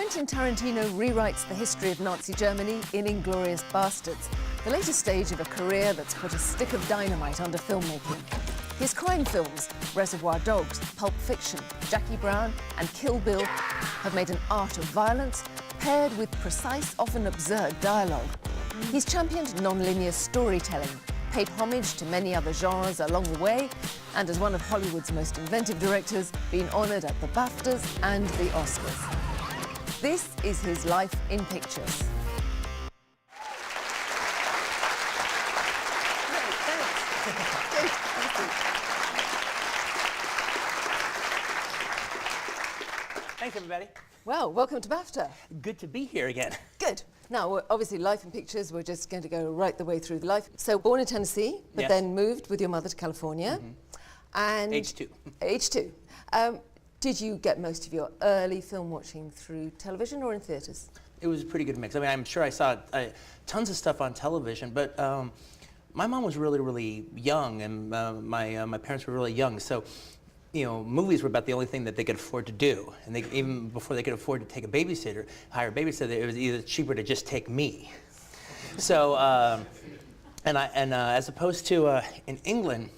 Quentin Tarantino rewrites the history of Nazi Germany in Inglourious Basterds, the latest stage of a career that's put a stick of dynamite under filmmaking. His crime films, Reservoir Dogs, Pulp Fiction, Jackie Brown and Kill Bill, have made an art of violence paired with precise, often absurd dialogue. He's championed non-linear storytelling, paid homage to many other genres along the way, and as one of Hollywood's most inventive directors, been honoured at the BAFTAs and the Oscars. This is his life in pictures. Thanks, everybody. Well, welcome to BAFTA. Good to be here again. Good. Now, obviously, life in pictures, we're just going to go right the way through the life. So, born in Tennessee, but Yes. then moved with your mother to California. And Age 2. Age 2. Did you get most of your early film watching through television or in theatres? It was a pretty good mix. I mean, I'm sure I saw tons of stuff on television, but my mom was really, really young, and my parents were really young. So, you know, movies were about the only thing that they could afford to do. And they, even before they could afford to take a babysitter, hire a babysitter, it was either cheaper to just take me. So, as opposed to in England,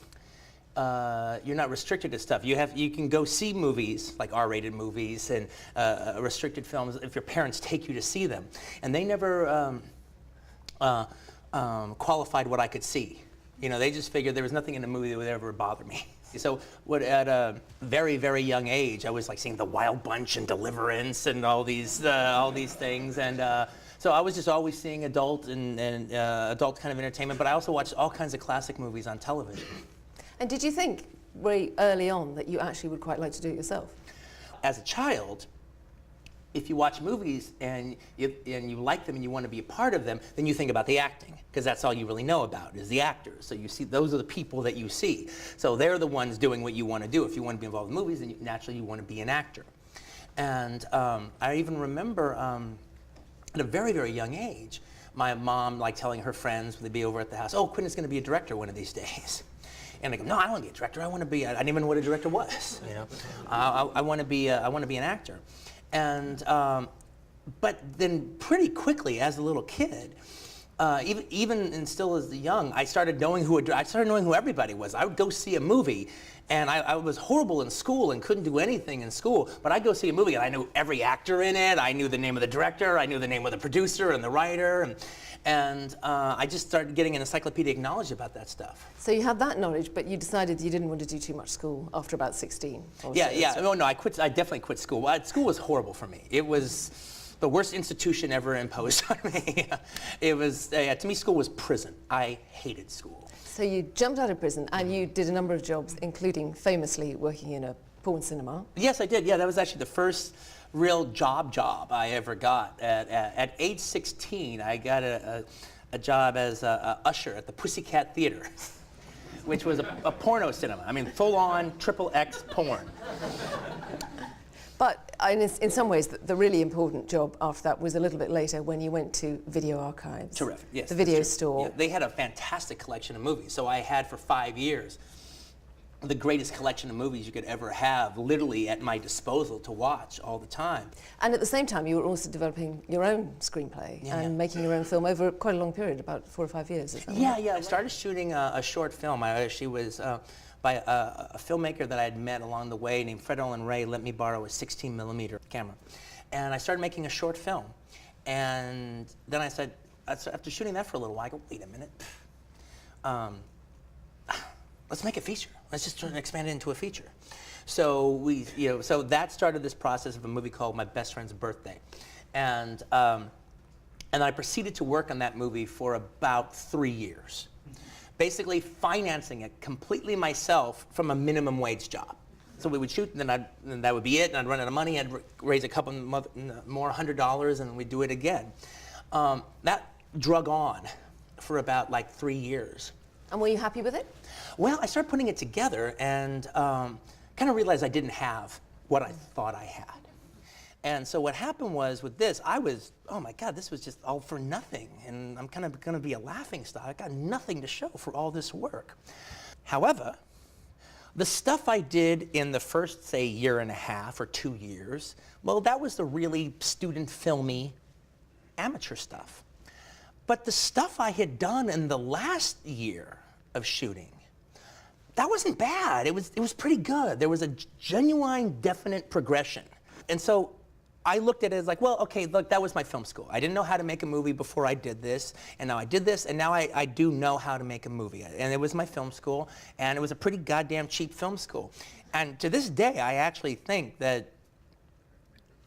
you're not restricted to stuff. You can go see movies, like R-rated movies and restricted films, if your parents take you to see them. And they never qualified what I could see. You know, they just figured there was nothing in the movie that would ever bother me. So at a very, very young age, I was like seeing The Wild Bunch and Deliverance and all these things. And so I was just always seeing adult and adult kind of entertainment, but I also watched all kinds of classic movies on television. And did you think very early on that you actually would quite like to do it yourself? As a child, if you watch movies and you like them and you want to be a part of them, then you think about the acting, because that's all you really know about is the actors. So you see, those are the people that you see. So they're the ones doing what you want to do. If you want to be involved in movies, then naturally you want to be an actor. And I even remember at a very, very young age, my mom like telling her friends when they'd be over at the house, "Oh, Quentin's going to be a director one of these days." And they go, "No, I don't want to be a director. I want to be." I didn't even know what a director was. You know, I want to be an actor. And but then pretty quickly, as a little kid, even and still as young, I started knowing who everybody was. I would go see a movie, and I was horrible in school and couldn't do anything in school. But I'd go see a movie, and I knew every actor in it. I knew the name of the director. I knew the name of the producer and the writer. And I just started getting an encyclopedic knowledge about that stuff. So you had that knowledge, but you decided you didn't want to do too much school after about 16? Yeah. Oh, no, I definitely quit school. School was horrible for me. It was the worst institution ever imposed on me. It was, to me, school was prison. I hated school. So you jumped out of prison and you did a number of jobs, including famously working in a porn cinema. Yes, I did. Yeah, that was actually the first real job I ever got. At age 16, I got a job as a usher at the Pussycat Theater, which was a porno cinema. I mean, full-on XXX porn. But in some ways, the really important job after that was a little bit later when you went to Video Archives. Terrific, yes. The video store. Yeah, they had a fantastic collection of movies. So I had for 5 years the greatest collection of movies you could ever have, literally at my disposal to watch all the time. And at the same time, you were also developing your own screenplay and making your own film over quite a long period, about 4 or 5 years. Is that right? Yeah. I started shooting a short film. She was by a filmmaker that I had met along the way named Fred Olin Ray let me borrow a 16mm camera. And I started making a short film. And then I said, after shooting that for a little while, I go, wait a minute. Let's make a feature. Let's just expand it into a feature. So so that started this process of a movie called My Best Friend's Birthday. And I proceeded to work on that movie for about 3 years. Basically financing it completely myself from a minimum wage job. So we would shoot, and then that would be it, and I'd run out of money, I'd raise a couple more $100, and we'd do it again. That drug on for about like 3 years. And were you happy with it? Well, I started putting it together and kind of realized I didn't have what I thought I had. And so what happened was with this, I was, oh my God, this was just all for nothing. And I'm kind of going to be a laughingstock. I got nothing to show for all this work. However, The stuff I did in the first, say, year and a half or 2 years, well, that was the really student filmy amateur stuff. But the stuff I had done in the last year of shooting, that wasn't bad. It was pretty good. There was a genuine, definite progression. And so I looked at it as like, well, okay, look, that was my film school. I didn't know how to make a movie before I did this, and now I did this, and now I do know how to make a movie. And it was my film school, and it was a pretty goddamn cheap film school. And to this day, I actually think that,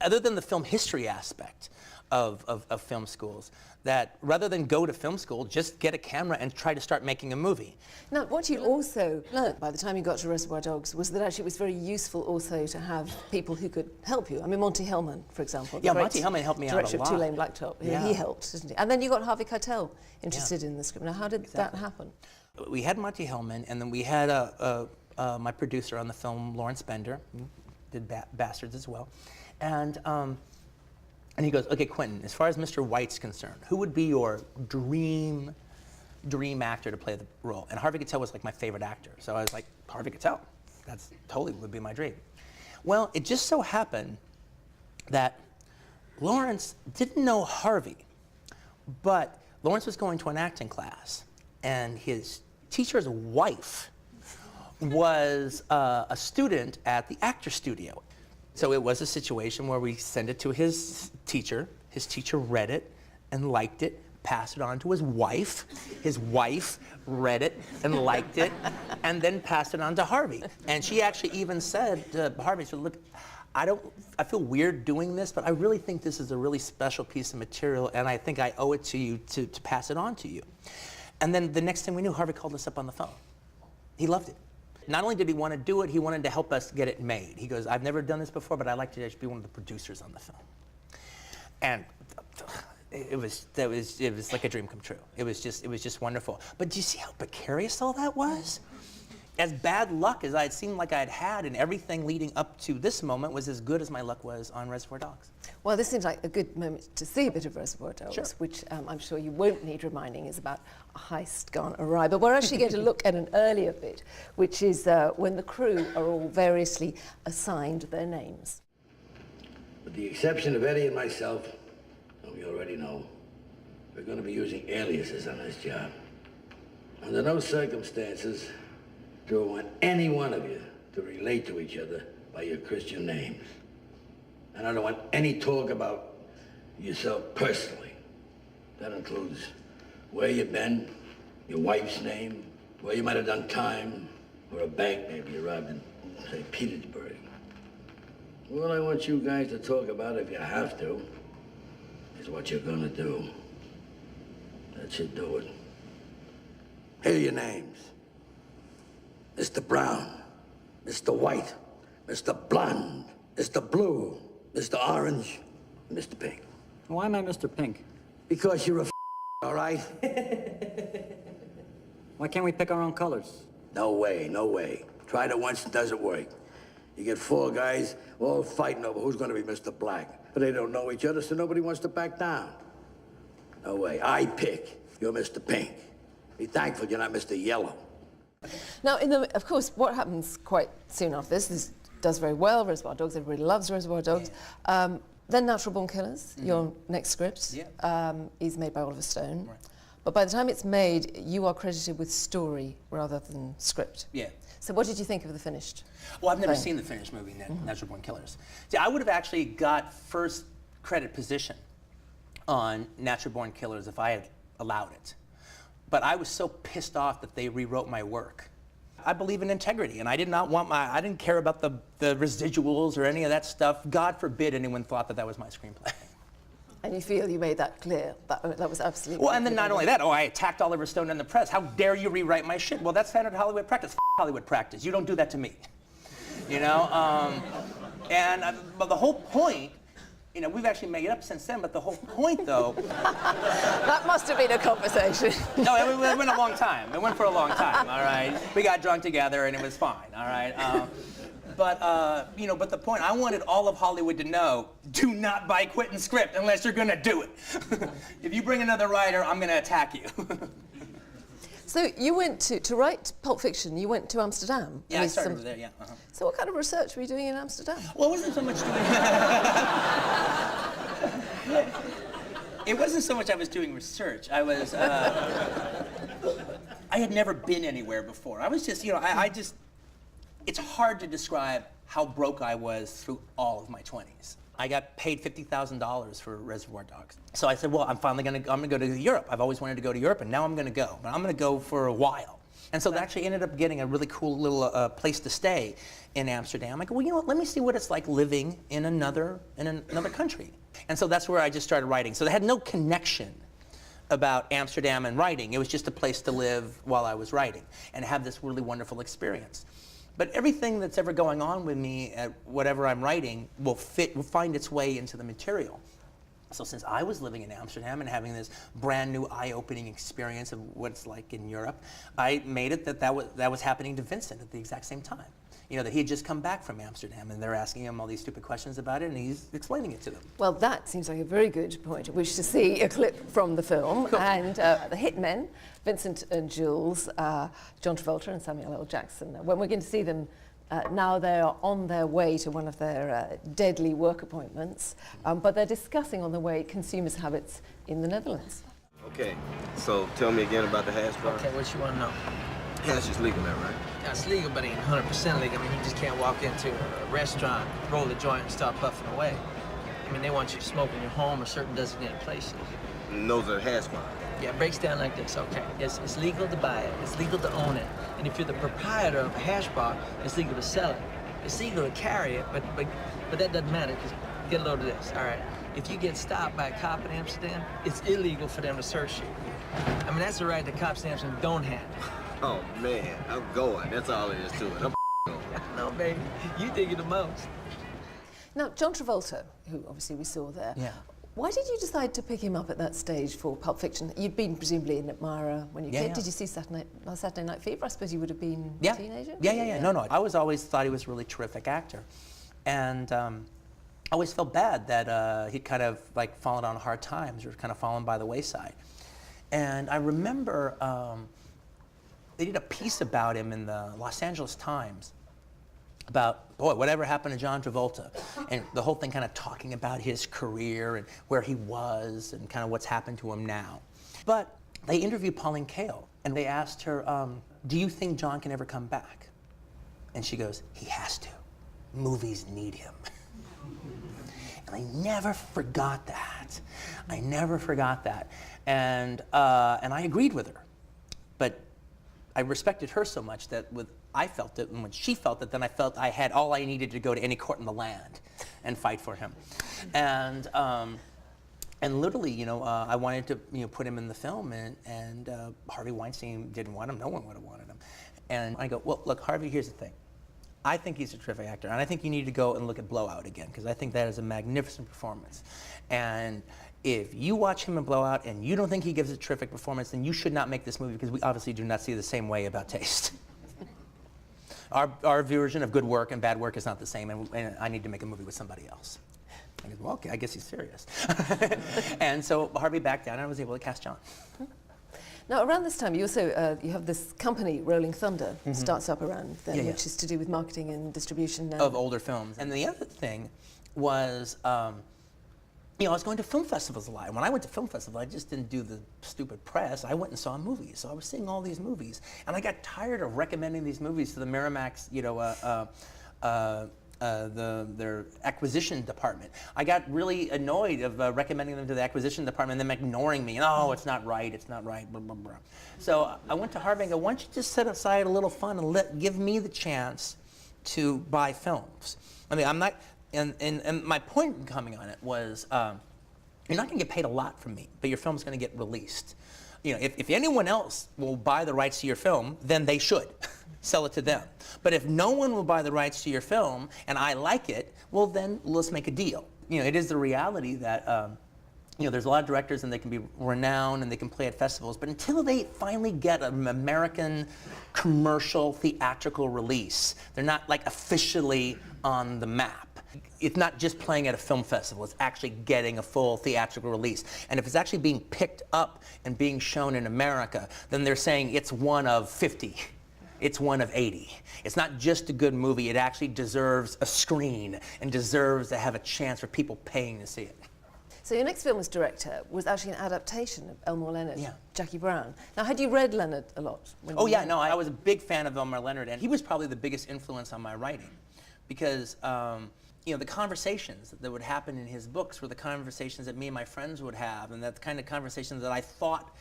other than the film history aspect of film schools, that rather than go to film school, just get a camera and try to start making a movie. Now, what you also learned by the time you got to Reservoir Dogs was that actually it was very useful also to have people who could help you. I mean, Monty Hellman, for example. Yeah, Monty Hellman helped me out a lot. Director of Two Lane Blacktop. Yeah. He helped, didn't he? And then you got Harvey Keitel interested in the script. Now, how did that happen? We had Monty Hellman, and then we had my producer on the film, Lawrence Bender, who did Bastards as well. And he goes, okay, Quentin, as far as Mr. White's concerned, who would be your dream actor to play the role? And Harvey Keitel was like my favorite actor. So I was like, Harvey Keitel, that's totally would be my dream. Well, it just so happened that Lawrence didn't know Harvey, but Lawrence was going to an acting class, and his teacher's wife was a student at the actor studio. So it was a situation where we sent it to his teacher read it and liked it, passed it on to his wife read it and liked it, and then passed it on to Harvey. And she actually even said to Harvey, she said, look, I feel weird doing this, but I really think this is a really special piece of material, and I think I owe it to you to pass it on to you. And then the next thing we knew, Harvey called us up on the phone. He loved it. Not only did he want to do it, he wanted to help us get it made. He goes, I've never done this before, but I'd like to just be one of the producers on the film. And it was like a dream come true. It was just wonderful. But do you see how precarious all that was? As bad luck as I'd seemed like I'd had, and everything leading up to this moment was as good as my luck was on Reservoir Dogs. Well, this seems like a good moment to see a bit of Reservoir Dogs, sure. which I'm sure you won't need reminding is about a heist gone awry. But we're actually going to look at an earlier bit, which is when the crew are all variously assigned their names. With the exception of Eddie and myself, whom you already know, we're going to be using aliases on this job. Under no circumstances do I want any one of you to relate to each other by your Christian names. And I don't want any talk about yourself personally. That includes where you've been, your wife's name, where you might have done time, or a bank maybe you robbed in, say, Petersburg. All I want you guys to talk about, if you have to, is what you're gonna do. That should do it. Here are your names. Mr. Brown, Mr. White, Mr. Blonde, Mr. Blue, Mr. Orange, and Mr. Pink. Why am I Mr. Pink? Because you're a all right? Why can't we pick our own colors? No way, no way. Tried it once, it doesn't work. You get four guys all fighting over who's gonna be Mr. Black. But they don't know each other, so nobody wants to back down. No way, I pick. You're Mr. Pink. Be thankful you're not Mr. Yellow. Now, of course, what happens quite soon after this does very well, Reservoir Dogs, everybody loves Reservoir Dogs. Yeah. Then Natural Born Killers, your next script, is made by Oliver Stone. Right. But by the time it's made, you are credited with story rather than script. Yeah. So what did you think of the finished? Well, I've never seen the finished movie, Natural Born Killers. See, I would have actually got first credit position on Natural Born Killers if I had allowed it. But I was so pissed off that they rewrote my work. I believe in integrity, and I didn't care about the residuals or any of that stuff. God forbid anyone thought that was my screenplay. And you feel you made that clear? That was absolutely... Well, and then not only that, I attacked Oliver Stone in the press. How dare you rewrite my shit? Well, that's standard Hollywood practice. F Hollywood practice. You don't do that to me. You know? But the whole point, you know, we've actually made it up since then, but the whole point, though... That must have been a conversation. No, it went a long time. It went for a long time, all right? We got drunk together, and it was fine, all right? You know, but the point, I wanted all of Hollywood to know, do not buy Quentin's script unless you're gonna do it. If you bring another writer, I'm gonna attack you. So you went to write Pulp Fiction, you went to Amsterdam? Yeah, I started over there, yeah. So what kind of research were you doing in Amsterdam? Well, it wasn't so much doing... It wasn't so much I was doing research. I was... I had never been anywhere before. I was just, I just... It's hard to describe how broke I was through all of my 20s. I got paid $50,000 for Reservoir Dogs. So I said, well, I'm gonna go to Europe. I've always wanted to go to Europe, and now I'm gonna go. But I'm gonna go for a while. And so that actually ended up getting a really cool little place to stay in Amsterdam. I go, well, you know what, let me see what it's like living in another country. And so that's where I just started writing. So they had no connection about Amsterdam and writing. It was just a place to live while I was writing and have this really wonderful experience. But everything that's ever going on with me at whatever I'm writing will find its way into the material. So since I was living in Amsterdam and having this brand new eye-opening experience of what it's like in Europe, I made it that was happening to Vincent at the exact same time. That he had just come back from Amsterdam and they're asking him all these stupid questions about it and he's explaining it to them. Well, that seems like a very good point at which to see a clip from the film. Cool. And the hitmen, Vincent and Jules, John Travolta and Samuel L. Jackson, when we're going to see them now they're on their way to one of their deadly work appointments, but they're discussing on the way consumers' habits in the Netherlands. Okay, so tell me again about the hash bar. Okay, what you want to know? Hash is legal now, right? Yeah, it's legal, but it ain't 100% legal. I mean, you just can't walk into a restaurant, roll a joint, and start puffing away. I mean, they want you to smoke in your home or certain designated places. And those are hash bars. Yeah, it breaks down like this, okay. It's legal to buy it, it's legal to own it. And if you're the proprietor of a hash bar, it's legal to sell it. It's legal to carry it, but that doesn't matter, because get a load of this, all right? If you get stopped by a cop in Amsterdam, it's illegal for them to search you. I mean, that's the right the cops in Amsterdam don't have. Oh, man, I'm going. That's all it is to it. I'm going. No, baby, you think it the most. Now, John Travolta, who obviously we saw there, why did you decide to pick him up at that stage for Pulp Fiction? You'd been presumably an admirer when you were a kid. Did you see Saturday Night Fever? I suppose you would have been a teenager? Yeah. No. I always thought he was a really terrific actor. And I always felt bad that he'd kind of like fallen on hard times or kind of fallen by the wayside. And I remember they did a piece about him in the Los Angeles Times about, boy, whatever happened to John Travolta, and the whole thing kind of talking about his career and where he was and kind of what's happened to him now. But they interviewed Pauline Kael, and they asked her, do you think John can ever come back? And she goes, he has to. Movies need him. And I never forgot that. I never forgot that. And I agreed with her. But I respected her so much that I felt it, and when she felt it, then I felt I had all I needed to go to any court in the land and fight for him. And literally, I wanted to put him in the film, and Harvey Weinstein didn't want him. No one would have wanted him. And I go, well, look, Harvey, here's the thing. I think he's a terrific actor, and I think you need to go and look at Blowout again, because I think that is a magnificent performance. And if you watch him in Blowout and you don't think he gives a terrific performance, then you should not make this movie, because we obviously do not see the same way about taste. Our version of good work and bad work is not the same, and I need to make a movie with somebody else. I go, well, okay, I guess he's serious. And so Harvey backed down, and I was able to cast John. Now, around this time, you also you have this company, Rolling Thunder, starts up around then, which is to do with marketing and distribution now. Of older films. And the other thing was, I was going to film festivals a lot. And when I went to film festivals, I just didn't do the stupid press. I went and saw movies. So I was seeing all these movies. And I got tired of recommending these movies to the Miramax, their acquisition department. I got really annoyed of recommending them to the acquisition department and them ignoring me. Oh, it's not right, blah, blah, blah. So I went to Harvey and go, why don't you just set aside a little fun and give me the chance to buy films? I mean, I'm not, and my point in coming on it was, you're not gonna get paid a lot from me, but your film's gonna get released. If anyone else will buy the rights to your film, then they should. Sell it to them. But if no one will buy the rights to your film and I like it, well then let's make a deal. It is the reality that there's a lot of directors and they can be renowned and they can play at festivals, but until they finally get an American commercial theatrical release, they're not like officially on the map. It's not just playing at a film festival, it's actually getting a full theatrical release. And if it's actually being picked up and being shown in America, then they're saying it's one of 50. It's one of 80. It's not just a good movie, it actually deserves a screen and deserves to have a chance for people paying to see it. So your next film as director was actually an adaptation of Elmore Leonard, Yeah. Jackie Brown. Now, had you read Leonard a lot? Oh yeah, no, I was a big fan of Elmore Leonard, and he was probably the biggest influence on my writing, because you know, the conversations that would happen in his books were the conversations that me and my friends would have, and that kind of conversations that I thought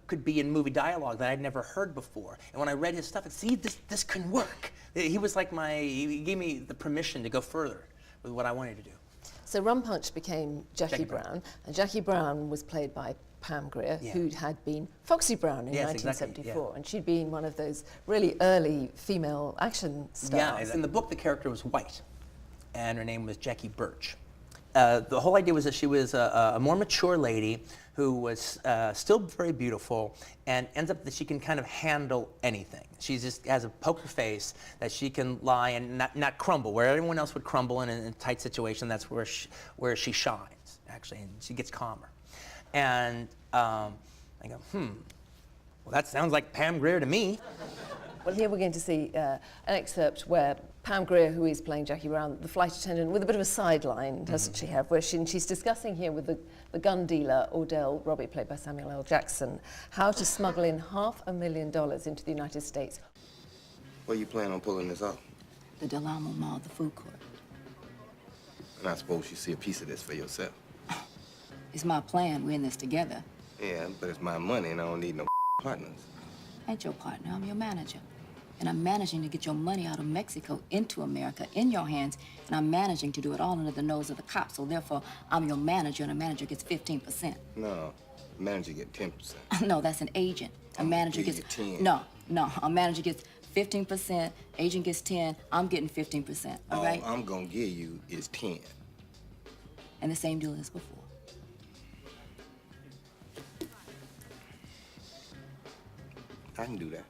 could be in movie dialogue that I'd never heard before. And when I read his stuff, see, this can work. He was like he gave me the permission to go further with what I wanted to do. So Rum Punch became Jackie Brown, and Jackie Brown was played by Pam Grier, Yeah. who had been Foxy Brown in Yes, 1974, exactly, yeah. and she'd been one of those really early female action stars. Yeah, in the book the character was white, and her name was Jackie Birch. The whole idea was that she was a more mature lady who was still very beautiful, and ends up that she can kind of handle anything. She just has a poker face that she can lie and not crumble. Where everyone else would crumble in a tight situation, that's where she shines, actually, and she gets calmer. And I go, well, that sounds like Pam Grier to me. Well, here we're going to see an excerpt where Pam Grier, who is playing Jackie Brown, the flight attendant, with a bit of a sideline, doesn't she have, where she's discussing here with the gun dealer, Ordell Robbie, played by Samuel L. Jackson, how to smuggle in $500,000 into the United States. Where you plan on pulling this off? The Del Amo Mall, the food court. And I suppose you see a piece of this for yourself. It's my plan. We're in this together. Yeah, but it's my money and I don't need no partners. I ain't your partner. I'm your manager. And I'm managing to get your money out of Mexico into America in your hands, and I'm managing to do it all under the nose of the cops. So therefore, I'm your manager, and a manager gets 15%. No, the manager get 10%. No, that's an agent. A manager give gets you 10. No. A manager gets 15%. Agent gets 10. I'm getting 15%. All right? All I'm gonna give you is 10. And the same deal as before. I can do that.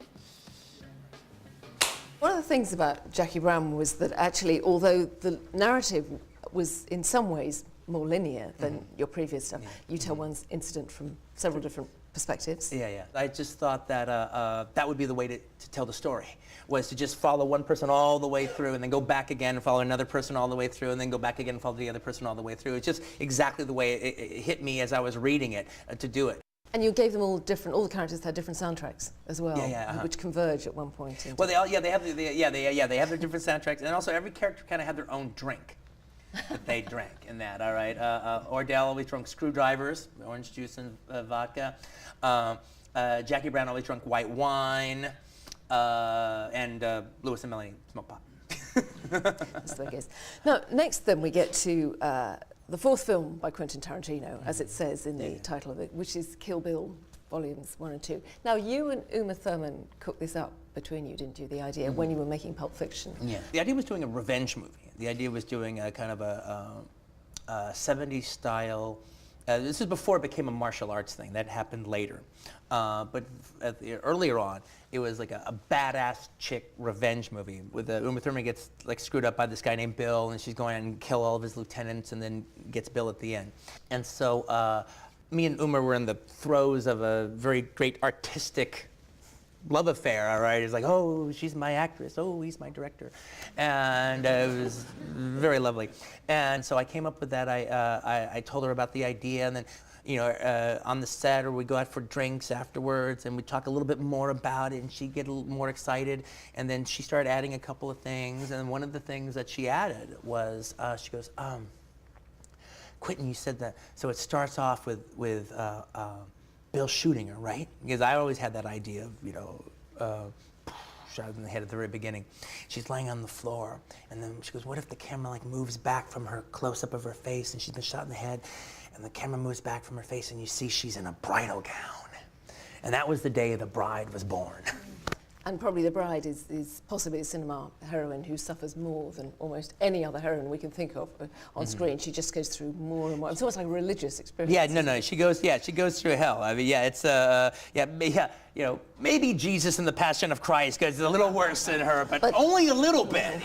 One of the things about Jackie Brown was that actually, although the narrative was in some ways more linear than your previous stuff, you tell one incident from several different perspectives. Yeah. I just thought that that would be the way to tell the story, was to just follow one person all the way through and then go back again and follow another person all the way through and then go back again and follow the other person all the way through. It's just exactly the way it hit me as I was reading it to do it. And you gave them all the characters had different soundtracks as well, Yeah, which converge at one point. Well, they have their different soundtracks, and also every character kind of had their own drink that they drank in that. All right, Ordell always drank screwdrivers, orange juice and vodka. Jackie Brown always drank white wine, and Louis and Melanie smoked pot. That's the case. Now, next then we get to the fourth film by Quentin Tarantino, as it says in the title of it, which is Kill Bill Volumes 1 and 2. Now, you and Uma Thurman cooked this up between you, didn't you, the idea, when you were making Pulp Fiction? Yeah. The idea was doing a revenge movie. The idea was doing a kind of a 70s style. This is before it became a martial arts thing. That happened later. But earlier on, it was like a badass chick revenge movie with Uma Thurman gets like screwed up by this guy named Bill, and she's going and kill all of his lieutenants, and then gets Bill at the end. And so me and Uma were in the throes of a very great artistic love affair, all right? It's like, oh, she's my actress, oh, he's my director. And it was very lovely. And so I came up with that. I told her about the idea, and then, you know, on the set, or we go out for drinks afterwards, and we talk a little bit more about it, and she'd get a little more excited. And then she started adding a couple of things, and one of the things that she added was, she goes, Quentin, you said that, so it starts off with Bill shooting her, right? Because I always had that idea of, you know, shot in the head at the very beginning. She's lying on the floor, and then she goes, what if the camera like moves back from her close-up of her face, and she's been shot in the head, and the camera moves back from her face, and you see she's in a bridal gown. And that was the day the bride was born. And probably the bride is possibly a cinema heroine who suffers more than almost any other heroine we can think of on screen. She just goes through more and more. It's almost like a religious experience. Yeah, no, she goes through hell. I mean, yeah, it's, you know, maybe Jesus in the Passion of Christ, because it's a little worse than her, but only a little bit.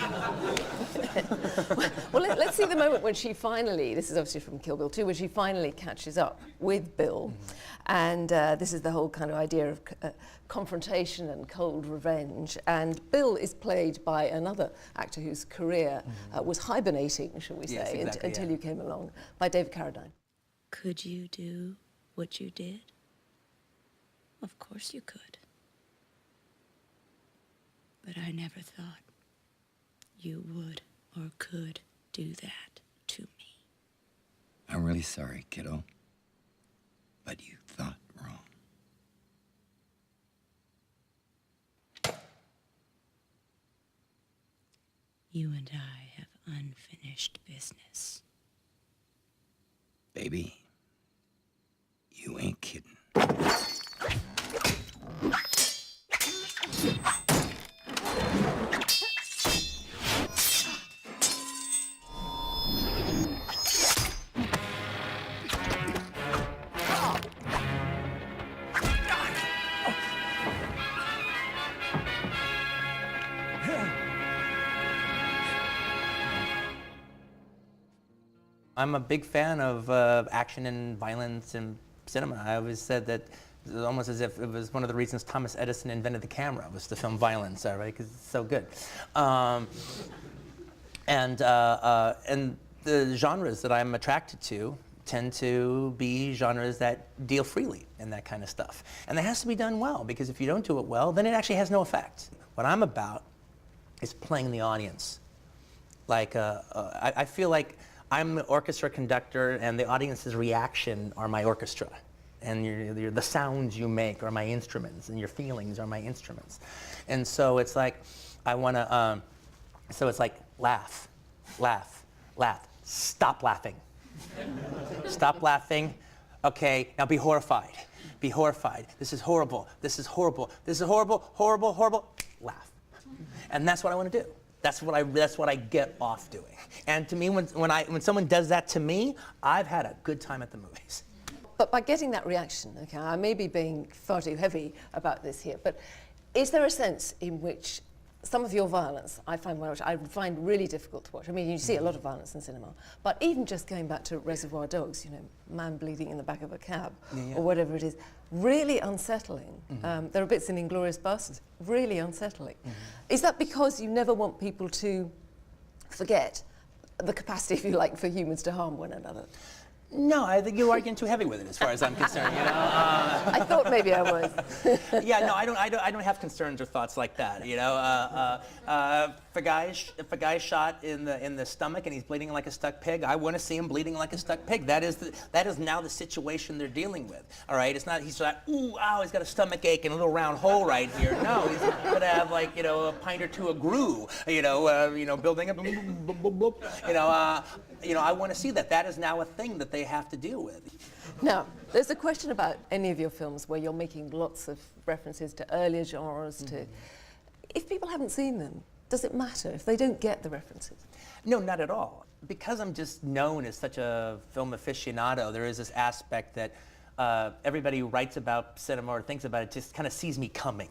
Well, let's see the moment when she finally, this is obviously from Kill Bill 2, when she finally catches up with Bill. And this is the whole kind of idea of confrontation and cold revenge. And Bill is played by another actor whose career was hibernating, shall we say, Yes, exactly, until yeah. you came along, by David Carradine. Could you do what you did? Of course you could. But I never thought you would or could do that to me. I'm really sorry, kiddo. But you thought wrong. You and I have unfinished business. Baby, you ain't kidding. I'm a big fan of action and violence in cinema. I always said that it was almost as if it was one of the reasons Thomas Edison invented the camera, was to film violence, right? Because it's so good. And the genres that I'm attracted to tend to be genres that deal freely in that kind of stuff. And that has to be done well, because if you don't do it well, then it actually has no effect. What I'm about is playing the audience. Like, I feel like I'm the orchestra conductor, and the audience's reaction are my orchestra. And the sounds you make are my instruments, and your feelings are my instruments. And so it's like, I want to, so it's like, laugh, laugh, laugh. Stop laughing. Stop laughing. Okay, now be horrified. Be horrified. This is horrible. This is horrible. This is horrible, horrible, horrible. Laugh. And that's what I want to do. That's what I get off doing. And to me, when someone does that to me, I've had a good time at the movies. But by getting that reaction, okay, I may be being far too heavy about this here, but is there a sense in which some of your violence I find really difficult to watch? I mean, you see a lot of violence in cinema, but even just going back to Reservoir Dogs, you know, man bleeding in the back of a cab, or whatever it is, really unsettling. There are bits in Inglourious Basterds, really unsettling. Is that because you never want people to forget the capacity, if you like, for humans to harm one another? No, I think you are getting too heavy with it, as far as I'm concerned. You know. I thought maybe I was. Yeah, no, I don't have concerns or thoughts like that. You know, if a guy's shot in the stomach and he's bleeding like a stuck pig, I want to see him bleeding like a stuck pig. That is now the situation they're dealing with. All right, it's not he's like, ooh, ow, he's got a stomach ache and a little round hole right here. No, he's gonna have like, you know, a pint or two of grue. You know, building up. You know, I want to see that. That is now a thing that they have to deal with. Now, there's a question about any of your films where you're making lots of references to earlier genres. To, if people haven't seen them, does it matter if they don't get the references? No, not at all. Because I'm just known as such a film aficionado, there is this aspect that everybody who writes about cinema or thinks about it just kind of sees me coming,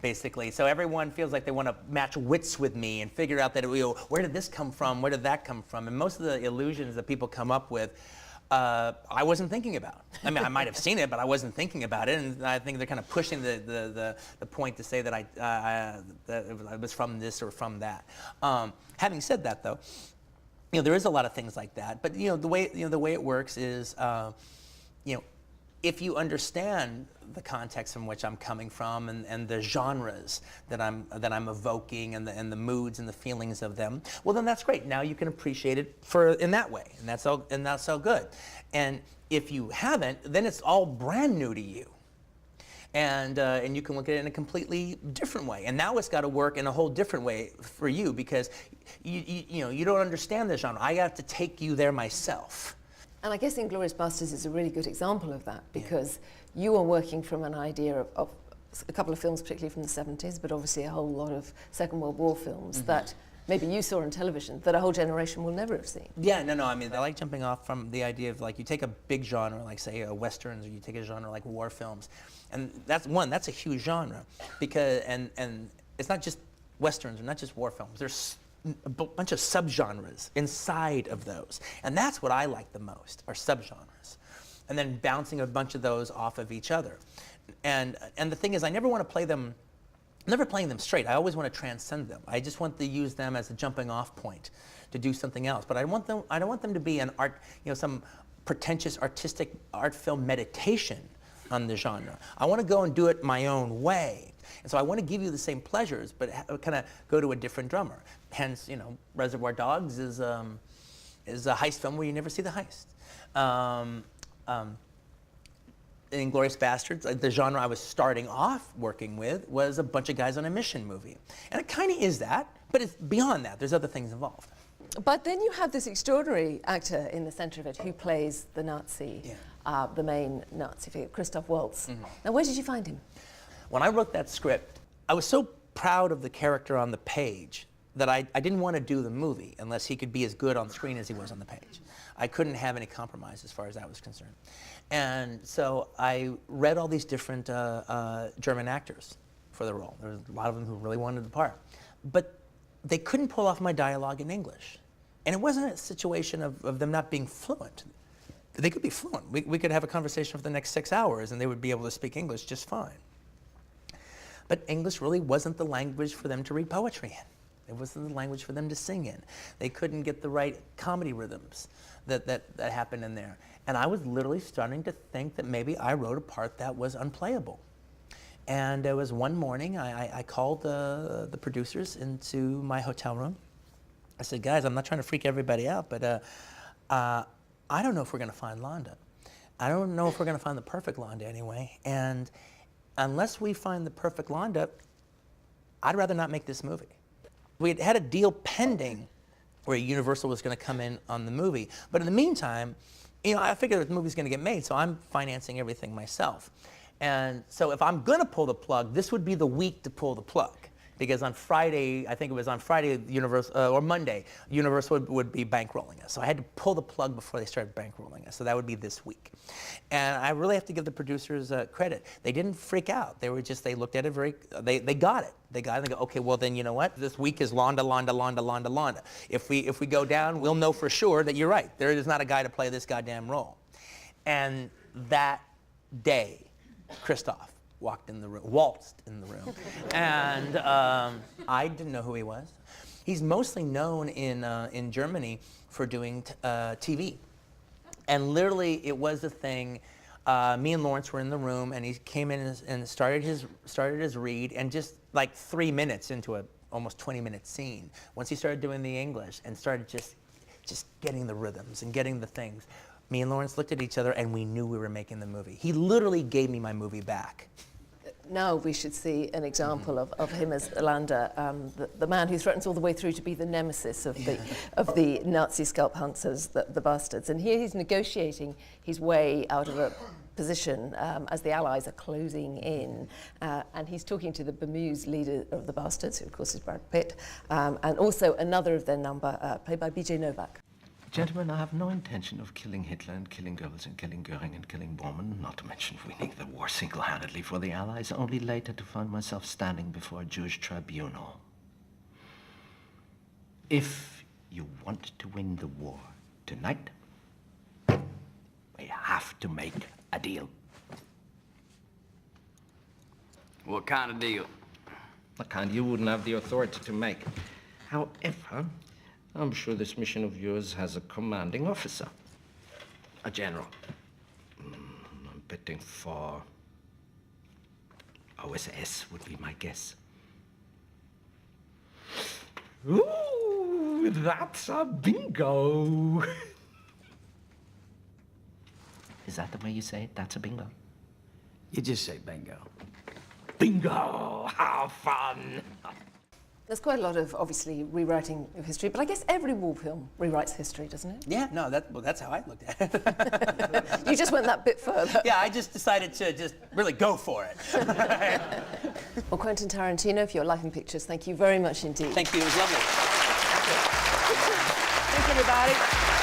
basically. So everyone feels like they want to match wits with me and figure out that, you know, where did this come from? Where did that come from? And most of the illusions that people come up with, I wasn't thinking about. I mean, I might have seen it, but I wasn't thinking about it. And I think they're kind of pushing the point to say that that it was from this or from that. Having said that, though, you know, there is a lot of things like that. But you know, the way it works is, you know, if you understand the context from which I'm coming from and the genres that I'm evoking and the moods and the feelings of them, well, then that's great. Now you can appreciate it in that way, and that's all good. And if you haven't, then it's all brand new to you. And you can look at it in a completely different way. And now it's got to work in a whole different way for you, because you know, you don't understand the genre. I have to take you there myself. And I guess Inglourious Basterds is a really good example of that, because you are working from an idea of a couple of films, particularly from the 70s, but obviously a whole lot of Second World War films that maybe you saw on television that a whole generation will never have seen. Yeah, no, I mean, I like jumping off from the idea of, like, you take a big genre, like, say, westerns, or you take a genre like war films, and that's a huge genre, because, and it's not just westerns, or not just war films, there's a bunch of subgenres inside of those, and that's what I like the most, are subgenres, and then bouncing a bunch of those off of each other. And the thing is, I never want to play them, never playing them straight. I always want to transcend them. I just want to use them as a jumping off point to do something else. But I don't want them to be an art, some pretentious artistic art film meditation on the genre. I want to go and do it my own way. And so I want to give you the same pleasures, but kind of go to a different drummer. Hence, Reservoir Dogs is a heist film where you never see the heist. Inglourious Bastards, the genre I was starting off working with was a bunch of guys on a mission movie. And it kind of is that, but it's beyond that. There's other things involved. But then you have this extraordinary actor in the center of it who plays the Nazi, the main Nazi figure, Christoph Waltz. Mm-hmm. Now, where did you find him? When I wrote that script, I was so proud of the character on the page that I didn't want to do the movie unless he could be as good on screen as he was on the page. I couldn't have any compromise as far as that was concerned. And so I read all these different German actors for the role. There was a lot of them who really wanted the part. But they couldn't pull off my dialogue in English. And it wasn't a situation of them not being fluent. They could be fluent. We could have a conversation for the next 6 hours and they would be able to speak English just fine. But English really wasn't the language for them to read poetry in. It wasn't the language for them to sing in. They couldn't get the right comedy rhythms that happened in there. And I was literally starting to think that maybe I wrote a part that was unplayable. And it was one morning, I called the producers into my hotel room. I said, guys, I'm not trying to freak everybody out, but I don't know if we're going to find Londa. I don't know if we're going to find the perfect Londa anyway. And unless we find the perfect Londa, I'd rather not make this movie. We had a deal pending where Universal was going to come in on the movie. But in the meantime, I figured the movie's going to get made, so I'm financing everything myself. And so if I'm going to pull the plug, this would be the week to pull the plug. Because on Friday, I think it was on Friday, or Monday, Universal would be bankrolling us. So I had to pull the plug before they started bankrolling us. So that would be this week. And I really have to give the producers credit. They didn't freak out. They were just, they looked at it they got it. They got it and they go, okay, well then you know what? This week is Londa, Londa, Londa, Londa, Londa. If we go down, we'll know for sure that you're right. There is not a guy to play this goddamn role. And that day, Christoph waltzed in the room, and I didn't know who he was. He's mostly known in Germany for doing TV, and literally it was a thing. Me and Lawrence were in the room, and he came in and started his read, and just like 3 minutes into a almost 20-minute scene, once he started doing the English and started just getting the rhythms and getting the things, me and Lawrence looked at each other and we knew we were making the movie. He literally gave me my movie back. Now we should see an example of him as Landa, the man who threatens all the way through to be the nemesis of the Nazi scalp hunters, the bastards. And here he's negotiating his way out of a position as the Allies are closing in. And he's talking to the bemused leader of the bastards, who of course is Brad Pitt, and also another of their number, played by B.J. Novak. Gentlemen, I have no intention of killing Hitler and killing Goebbels and killing Goering and killing Bormann, not to mention winning the war single-handedly for the Allies, only later to find myself standing before a Jewish tribunal. If you want to win the war tonight, we have to make a deal. What kind of deal? The kind you wouldn't have the authority to make. However, I'm sure this mission of yours has a commanding officer, a general. I'm betting for OSS would be my guess. Ooh, that's a bingo. Is that the way you say it? That's a bingo? You just say bingo. Bingo! How fun! There's quite a lot of, obviously, rewriting of history, but I guess every war film rewrites history, doesn't it? Yeah, no, that's how I looked at it. You just went that bit further. Yeah, I just decided to just really go for it. Well, Quentin Tarantino, for your Life in Pictures, thank you very much indeed. Thank you, it was lovely. everybody.